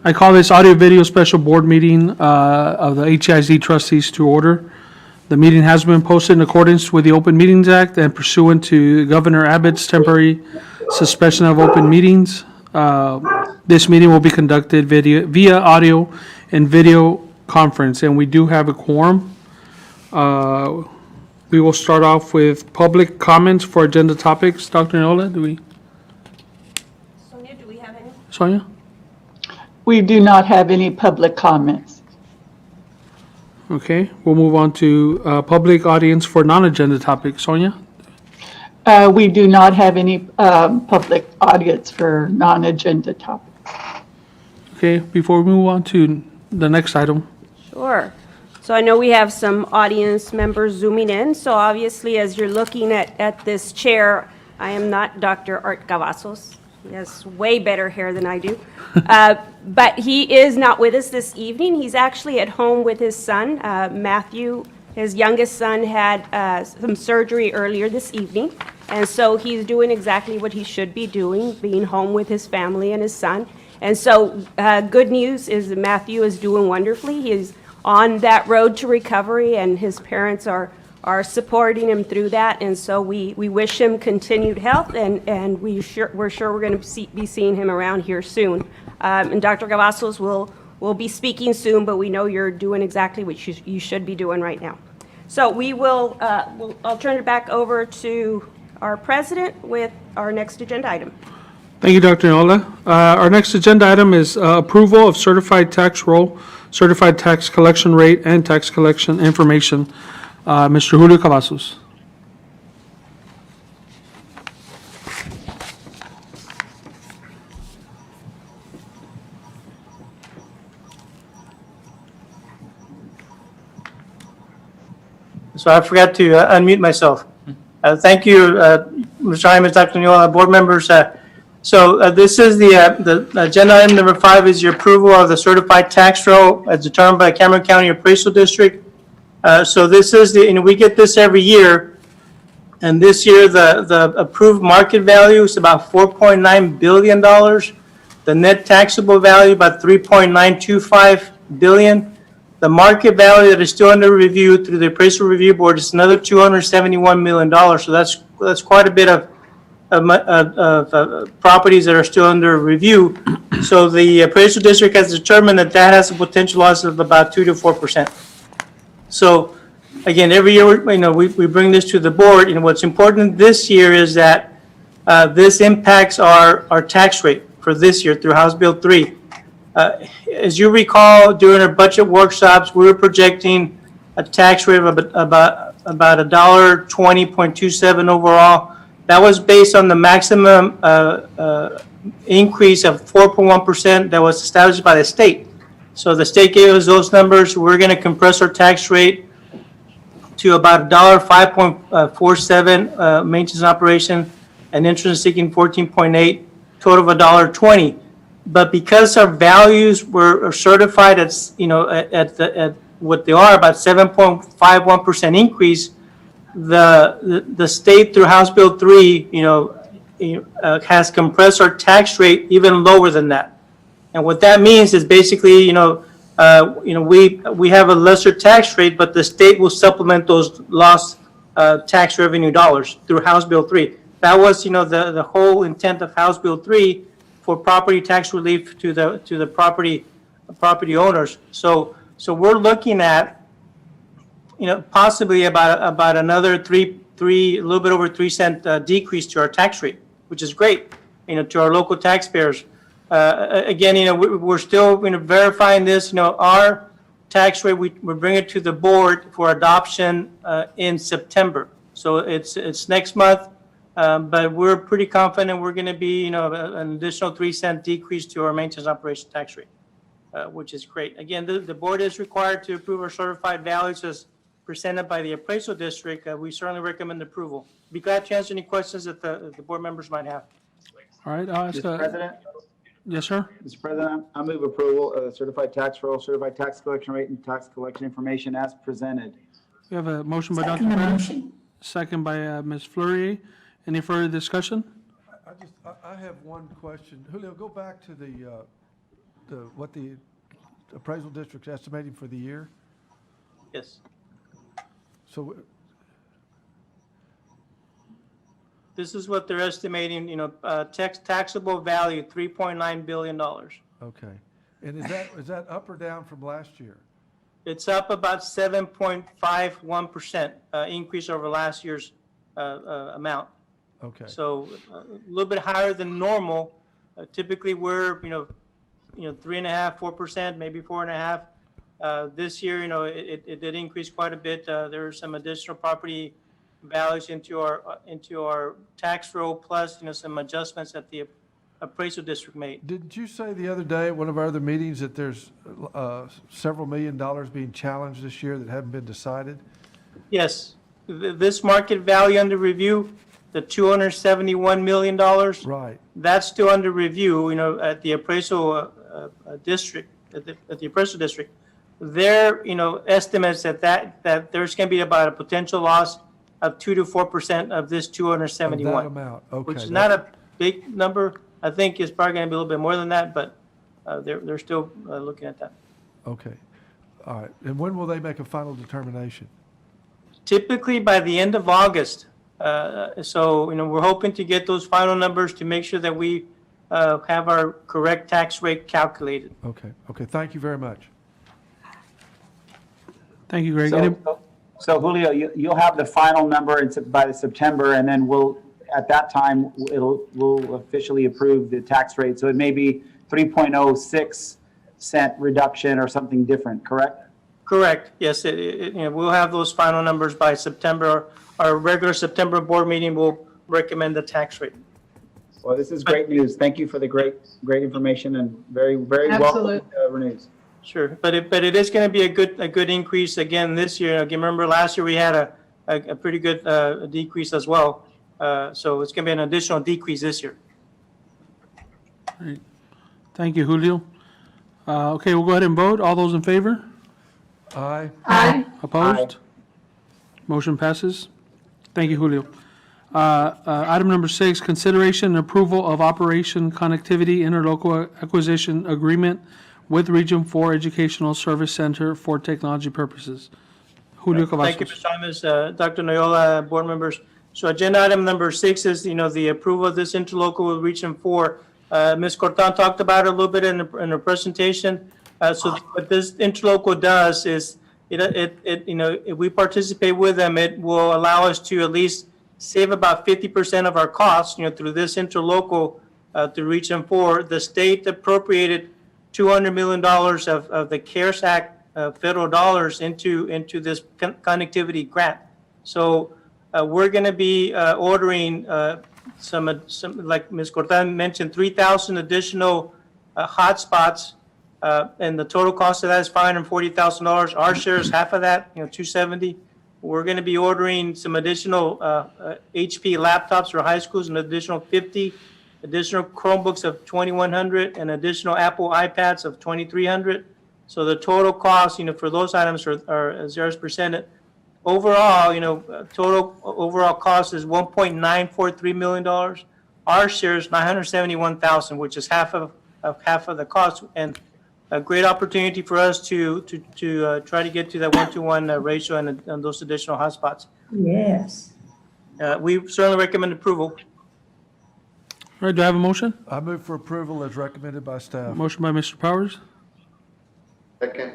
I call this audio-video special board meeting of the HIZ trustees to order. The meeting has been posted in accordance with the Open Meetings Act and pursuant to Governor Abbott's temporary suspension of open meetings. This meeting will be conducted via audio and video conference, and we do have a quorum. We will start off with public comments for agenda topics. Dr. Nola, Sonia, do we have any? Sonia? We do not have any public comments. Okay, we'll move on to public audience for non-agenda topics. Sonia? We do not have any public audience for non-agenda topics. Okay, before we move on to the next item. Sure. So I know we have some audience members zooming in. So obviously, as you're looking at this chair, I am not Dr. Art Cavazos. He has way better hair than I do. But he is not with us this evening. He's actually at home with his son, Matthew. His youngest son had some surgery earlier this evening. And so he's doing exactly what he should be doing, being home with his family and his son. And so good news is that Matthew is doing wonderfully. He is on that road to recovery, and his parents are supporting him through that. And so we wish him continued health, and we're sure we're going to be seeing him around here soon. And Dr. Cavazos will be speaking soon, but we know you're doing exactly what you should be doing right now. So I'll turn it back over to our president with our next agenda item. Thank you, Dr. Nola. Our next agenda item is approval of certified tax roll, certified tax collection rate, and tax collection information. Mr. Julio Cavazos. So I forgot to unmute myself. Thank you, Mr. Hyman, Dr. Nola, board members. This is the agenda item number 5 is your approval of the certified tax roll as determined by Cameron County Appraisal District. So this is we get this every year, and this year the approved market value is about $4.9 billion. The net taxable value about $3.925 billion. The market value that is still under review through the Appraisal Review Board is another $271 million. So that's quite a bit of properties that are still under review. So the Appraisal District has determined that has a potential loss of about 2 to 4%. So again, every year, we bring this to the board. What's important this year is that this impacts our tax rate for this year through House Bill 3. As you recall, during our budget workshops, we were projecting a tax rate of about $1.20.27 overall. That was based on the maximum increase of 4.1% that was established by the state. So the state gave us those numbers. We're going to compress our tax rate to about $5.47 maintenance operation, and interest seeking 14.8, total of $1.20. But because our values are certified at what they are, about 7.51% increase, the state through House Bill 3, has compressed our tax rate even lower than that. And what that means is basically, we have a lesser tax rate, but the state will supplement those lost tax revenue dollars through House Bill 3. That was, the whole intent of House Bill 3 for property tax relief to the property owners. So we're looking at, possibly about another a little bit over 3 cent decrease to our tax rate, which is great, to our local taxpayers. Again, we're still verifying this. Our tax rate, we bring it to the board for adoption in September. So it's next month, but we're pretty confident we're going to be, an additional 3 cent decrease to our maintenance operation tax rate, which is great. Again, the board is required to approve our certified values as presented by the appraisal district. We certainly recommend approval. Be glad to answer any questions that the board members might have. All right, I'll ask, Mr. President? yes, sir. Mr. President, I move approval of the certified tax roll, certified tax collection rate, and tax collection information as presented. We have a motion by Dr. Perez, second by Ms. Fleury. Any further discussion? I have one question. Julio, go back to the what the appraisal district's estimating for the year? Yes. So, This is what they're estimating, taxable value, $3.9 billion. okay. And is that up or down from last year? It's up about 7.51% increase over last year's amount. Okay. So a little bit higher than normal. Typically, we're 3.5%, 4%, maybe 4.5%. This year, it did increase quite a bit. There were some additional property values into our tax roll, plus some adjustments that the appraisal district made. Didn't you say the other day at one of our other meetings that there's several $1 million being challenged this year that haven't been decided? Yes, this market value under review, the $271 million. Right. That's still under review. At the appraisal district, at the appraisal district, their estimates that there's going to be about a potential loss of 2 to 4% of this 271. Of that amount, okay. Which is not a big number. I think it's probably going to be a little bit more than that, but they're still looking at that. Okay. All right. And when will they make a final determination? Typically by the end of August. So we're hoping to get those final numbers to make sure that we have our correct tax rate calculated. Okay. Okay. Thank you very much. Thank you, Greg. Any- So Julio, you'll have the final number by the September, and then at that time, we'll officially approve the tax rate. So it may be 3.06 cent reduction or something different, correct? Correct. Yes, we'll have those final numbers by September. Our regular September board meeting will recommend the tax rate. Well, this is great news. Thank you for the great information and very, very welcome news. Sure, but it is going to be a good increase again this year. Again, remember last year we had a pretty good decrease as well. So it's going to be an additional decrease this year. Thank you, Julio. Okay, we'll go ahead and vote. All those in favor? Aye. Aye. Opposed? Motion passes. Thank you, Julio. Item number 6, consideration and approval of Operation Connectivity Interlocal Acquisition Agreement with Region 4 Educational Service Center for technology purposes. Julio Thank you, Cavazos. Mr. Thomas, Dr. Noyola, board members. So agenda item number 6 is, the approval of this interlocal with Region 4. Ms. Cortan talked about it a little bit in her presentation. So what this interlocal does is, if we participate with them, it will allow us to at least save about 50% of our costs, through this interlocal through Region 4. The state appropriated $200 million of the CARES Act federal dollars into this connectivity grant. So we're going to be ordering some, like Ms. Cortan mentioned, 3,000 additional hotspots, and the total cost of that is $540,000. Our share is half of that, $270. We're going to be ordering some additional HP laptops for high schools, an additional 50, additional Chromebooks of 2,100, and additional Apple iPads of 2,300. So the total cost, for those items are as yours presented. Overall, total overall cost is $1.943 million. Our share is $971,000, which is half of the cost, and a great opportunity for us to try to get to that 1-to-1 ratio and those additional hotspots. Yes. We certainly recommend approval. All right, do I have a motion? I move for approval as recommended by staff. Motion by Mr. Powers, Second.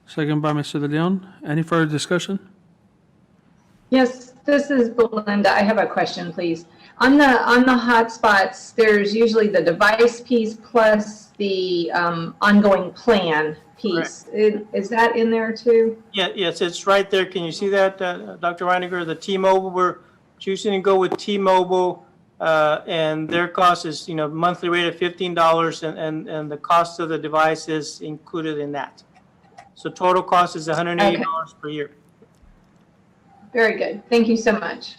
second by Mr. De Leon. Any further discussion? Yes, this is Belinda. I have a question, please. On the hotspots, there's usually the device piece plus the ongoing plan piece. Is that in there too? Yeah, yes, it's right there. Can you see that, Dr. Reiniger? The T-Mobile, we're choosing to go with T-Mobile, and their cost is, monthly rate of $15, and the cost of the device is included in that. So total cost is $180 per year. Very good. Thank you so much.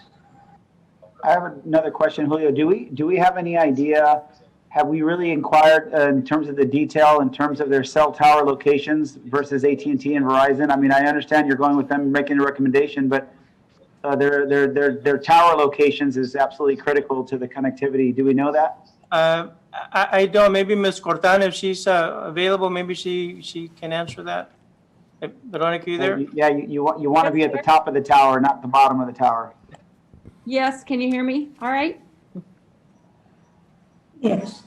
I have another question, Julio. Do we have any idea, have we really inquired in terms of the detail, in terms of their cell tower locations versus AT&T and Verizon? I mean, I understand you're going with them making a recommendation, but their tower locations is absolutely critical to the connectivity. Do we know that? I don't, maybe Ms. Cortana, if she's available, maybe she can answer that. Veronica, you there? Yeah, you want to be at the top of the tower, not the bottom of the tower. Yes, can you hear me? All right. Yes.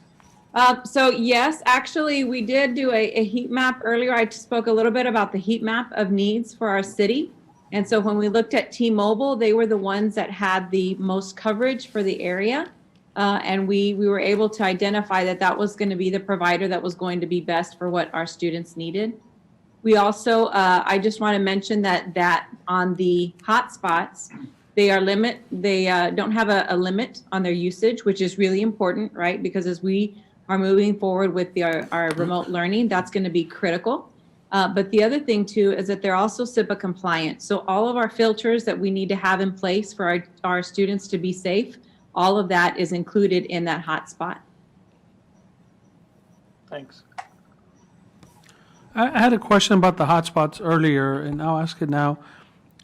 So yes, actually, we did do a heat map earlier. I spoke a little bit about the heat map of needs for our city. And so when we looked at T-Mobile, they were the ones that had the most coverage for the area. And we were able to identify that that was going to be the provider that was going to be best for what our students needed. We also, I just want to mention that on the hotspots, they don't have a limit on their usage, which is really important, right? Because as we are moving forward with our remote learning, that's going to be critical. But the other thing too is that they're also SIPA compliant. So all of our filters that we need to have in place for our students to be safe, all of that is included in that hotspot. Thanks. I had a question about the hotspots earlier, and I'll ask it now.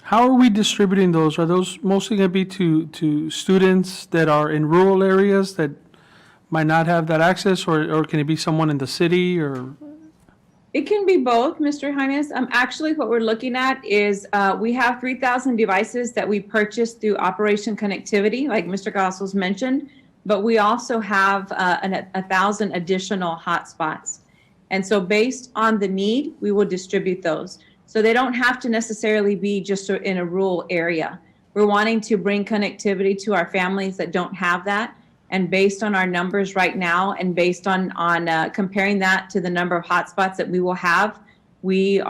How are we distributing those? Are those mostly going to be to students that are in rural areas that might not have that access, or can it be someone in the city, or? It can be both, Mr. Jaimes. Actually, what we're looking at is we have 3,000 devices that we purchased through Operation Connectivity, like Mr. Cavazos mentioned, but we also have 1,000 additional hotspots. And so based on the need, we will distribute those. So they don't have to necessarily be just in a rural area. We're wanting to bring connectivity to our families that don't have that. And based on our numbers right now, and based on comparing that to the number of hotspots that we will have, we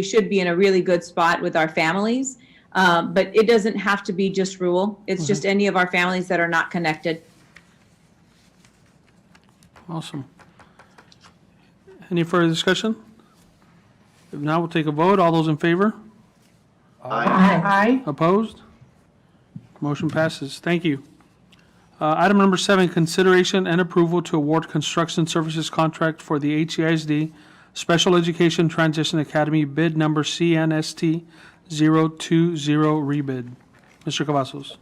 should be in a really good spot with our families. But it doesn't have to be just rural. It's just any of our families that are not connected. Awesome. Any further discussion? If not, we'll take a vote. All those in favor? Aye. Opposed? Motion passes. Thank you. Item number 7, consideration and approval to award construction services contract for the HEISD Special Education Transition Academy bid number CNST 020 rebid. Mr. Cavazos.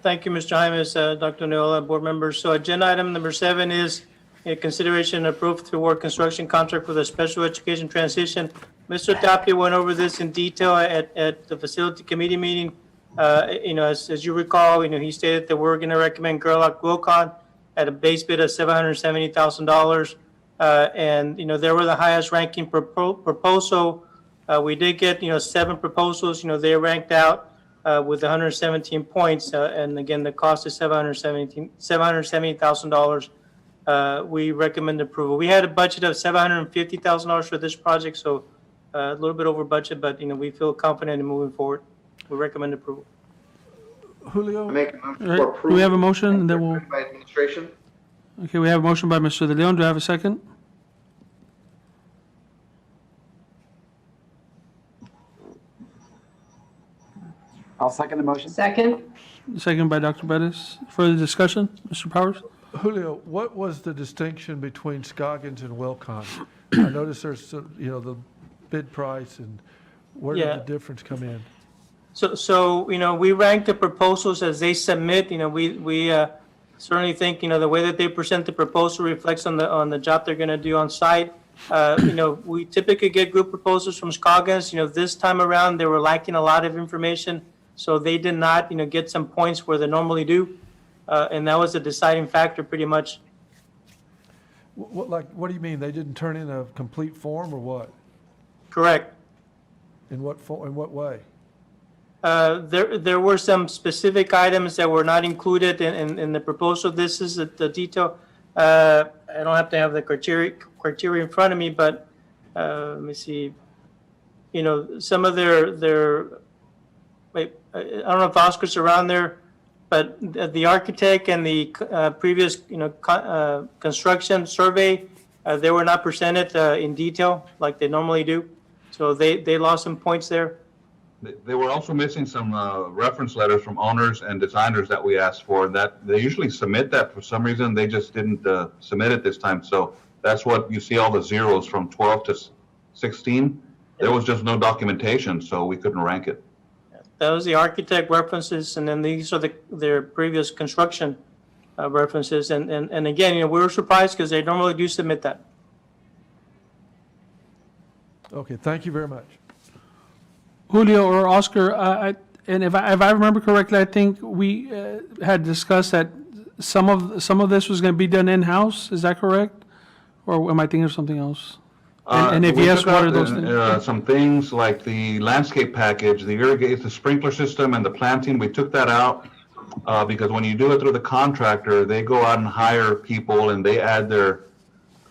Thank you, Mr. Jaimes, Dr. Neola, board members. So agenda item number 7 is a consideration and approve to award construction contract for the special education transition. Mr. Tapia went over this in detail at the facility committee meeting. As you recall, he stated that we're going to recommend Gerlach Wilcon at a base bid of $770,000. And they were the highest ranking proposal. We did get, 7 proposals. They ranked out with 117 points. And again, the cost is $770,000. We recommend approval. We had a budget of $750,000 for this project, so a little bit over budget, but we feel confident in moving forward. We recommend approval. Julio? I make a motion All for right, approval. do we have a motion? And then we'll, Recommended by administration. okay, we have a motion by Mr. De Leon. Do I have a second? I'll second the motion. Second? Second by Dr. Bettis. Further discussion? Mr. Powers? Julio, what was the distinction between Scoggins and Wilcon? I noticed there's, the bid price, and where did Yeah. the difference come in? So we rank the proposals as they submit. We certainly think, the way that they present the proposal reflects on the job they're going to do on site. We typically get group proposals from Scoggins. This time around, they were lacking a lot of information, so they did not, get some points where they normally do. And that was a deciding factor pretty much. What do you mean? They didn't turn in a complete form, or what? Correct. In what way? There were some specific items that were not included in the proposal. This is the detail. I don't have to have the criteria in front of me, but let me see. Some of their wait, I don't know if Oscar's around there, but the architect and the previous construction survey, they were not presented in detail like they normally do. So they lost some points there. They were also missing some reference letters from owners and designers that we asked for. That they usually submit that. For some reason, they just didn't submit it this time. So that's what you see, all the zeros from 12 to 16. There was just no documentation, so we couldn't rank it. That was the architect references, and then these are their previous construction references. And again, we were surprised because they normally do submit that. Okay, thank you very much. Julio or Oscar, and if I remember correctly, I think we had discussed that some of this was going to be done in-house. Is that correct? Or am I thinking of something else? And if We yes, took what out are those things? Some things like the landscape package, the irrigate, the sprinkler system and the planting, we took that out. Because when you do it through the contractor, they go out and hire people and they add their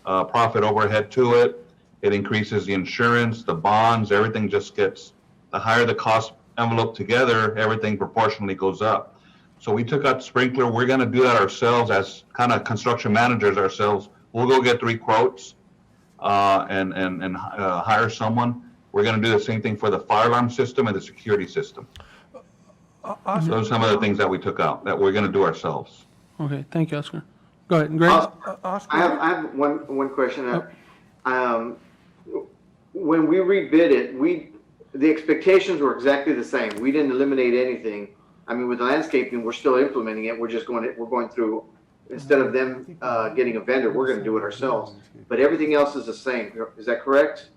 profit overhead to it. It increases the insurance, the bonds, everything just gets, the higher the cost envelope together, everything proportionally goes up. So we took out sprinkler. We're going to do that ourselves as kind of construction managers ourselves. We'll go get 3 quotes and hire someone. We're going to do the same thing for the fire alarm system and the security system. Oscar, Those are some of the things that we took out that we're going to do ourselves. Okay, thank you, Oscar. Go ahead, Greg. Oscar, I have one question. When we rebid it, the expectations were exactly the same. We didn't eliminate anything. I mean, with landscaping, we're still implementing it. We're going through, instead of them getting a vendor, we're going to do it ourselves. But everything else is the same. Is that correct?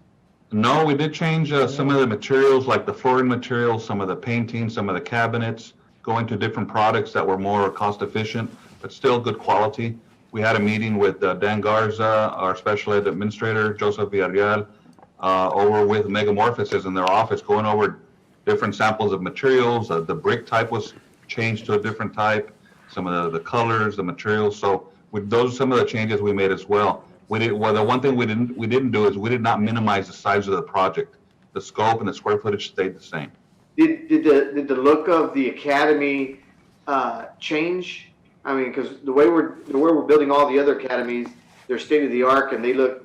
No, we did change some of the materials, like the flooring materials, some of the painting, some of the cabinets, going to different products that were more cost efficient, but still good quality. We had a meeting with Dan Garza, our special ed administrator, Joseph Villarreal, over with Megamorphosis in their office, going over different samples of materials. The brick type was changed to a different type, some of the colors, the materials. So with those, some of the changes we made as well. The one thing we didn't do is we did not minimize the size of the project. The scope and the square footage stayed the same. Did the look of the academy change? I mean, because the way we're building all the other academies, they're state of the art and they look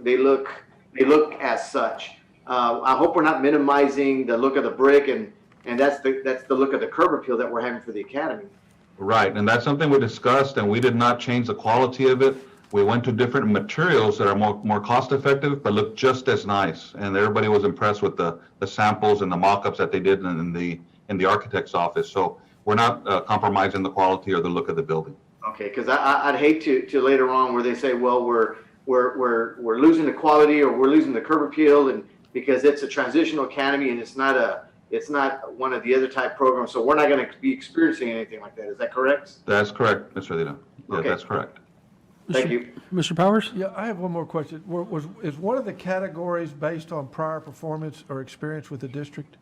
as such. I hope we're not minimizing the look of the brick and that's the look of the curb appeal that we're having for the academy. Right, and that's something we discussed, and we did not change the quality of it. We went to different materials that are more cost effective, but look just as nice. And everybody was impressed with the samples and the mock-ups that they did in the architect's office. So we're not compromising the quality or the look of the building. Okay, because I'd hate to later on where they say, well, we're losing the quality or we're losing the curb appeal, and because it's a transitional academy and it's not one of the other type programs, so we're not going to be experiencing anything like that. Is that correct? That's correct, Mr. Dino. Yeah, Okay. that's correct. Thank you. Mr. Powers? yeah, I have one more question. Is one of the categories based on prior performance or experience with the district?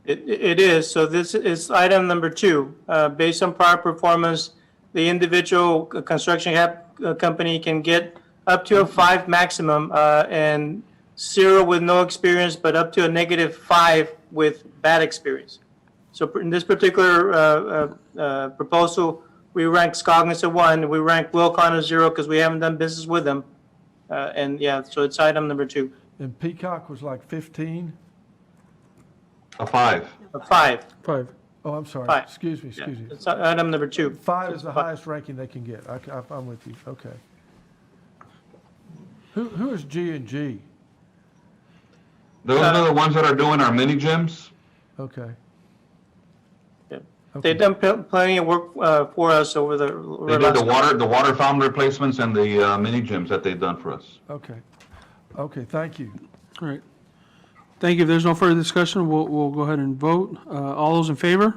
It is. So this is item number 2. Based on prior performance, the individual construction company can get up to a 5 maximum, and 0 with no experience, but up to a -5 with bad experience. So in this particular proposal, we rank Scoggins at 1, we rank Wilcon at 0 because we haven't done business with them. And yeah, so it's item number 2. And Peacock was like 15? A 5. A 5. 5. Oh, I'm sorry. 5. Excuse me. Yeah, it's item number 2. 5 is the highest ranking they can get. I'm with you. Okay. Who is G&G? Those are the ones that are doing our mini gyms. Okay. Yeah. Okay. They've done plenty of work for us over They did the water fountain replacements and the mini gyms that they've done for us. Okay. Okay, thank you. All right. Thank you. If there's no further discussion, we'll go ahead and vote. All those in favor?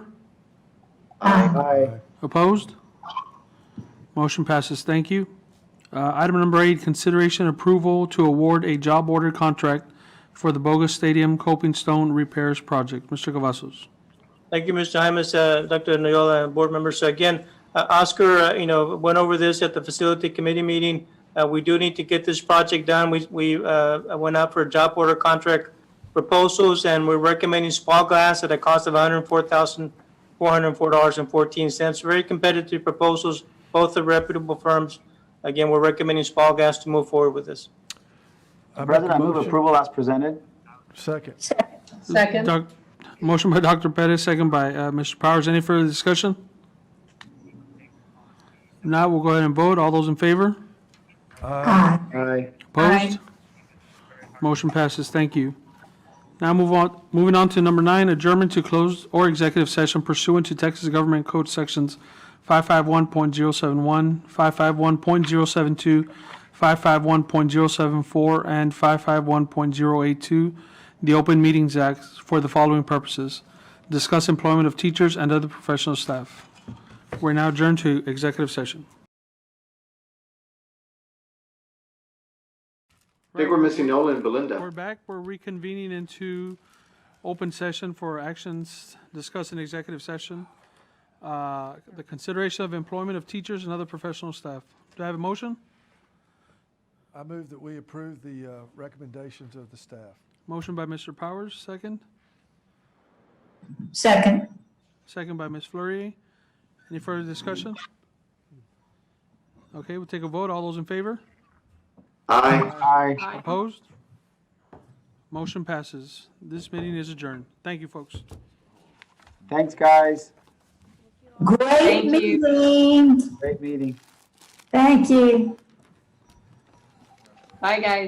Aye. Opposed? Motion passes. Thank you. Item number 8, consideration approval to award a job order contract for the Bogus Stadium coping stone repairs project. Mr. Cavazos. Thank you, Mr. Jaimes, Dr. Noyola, and board members. So again, Oscar, went over this at the facility committee meeting. We do need to get this project done. We went out for a job order contract proposals, and we're recommending Spall Glass at a cost of $104,404.14. Very competitive proposals, both are reputable firms. Again, we're recommending Spall Glass to move forward with this. President, I move approval as presented. Second. Second. Motion by Dr. Pettis, second by Mr. Powers. Any further discussion? If not, we'll go ahead and vote. All those in favor? Aye. Opposed? Motion passes. Thank you. Now moving on to number 9, adjournment to closed or executive session pursuant to Texas Government Code Sections 551.071, 551.072, 551.074, and 551.082, the Open Meetings Act for the following purposes. Discuss employment of teachers and other professional staff. We're now adjourned to executive session. I think we're missing Nola and Belinda. We're back. We're reconvening into open session for actions discussed in executive session. The consideration of employment of teachers and other professional staff. Do I have a motion? I move that we approve the recommendations of the staff. Motion by Mr. Powers, second. Second. Second by Ms. Fleury. Any further discussion? Okay, we'll take a vote. All those in favor? Aye. Aye. Opposed? Motion passes. This meeting is adjourned. Thank you, folks. Thanks, guys. Great Thank you. meeting. Great meeting. Thank you. Bye, guys.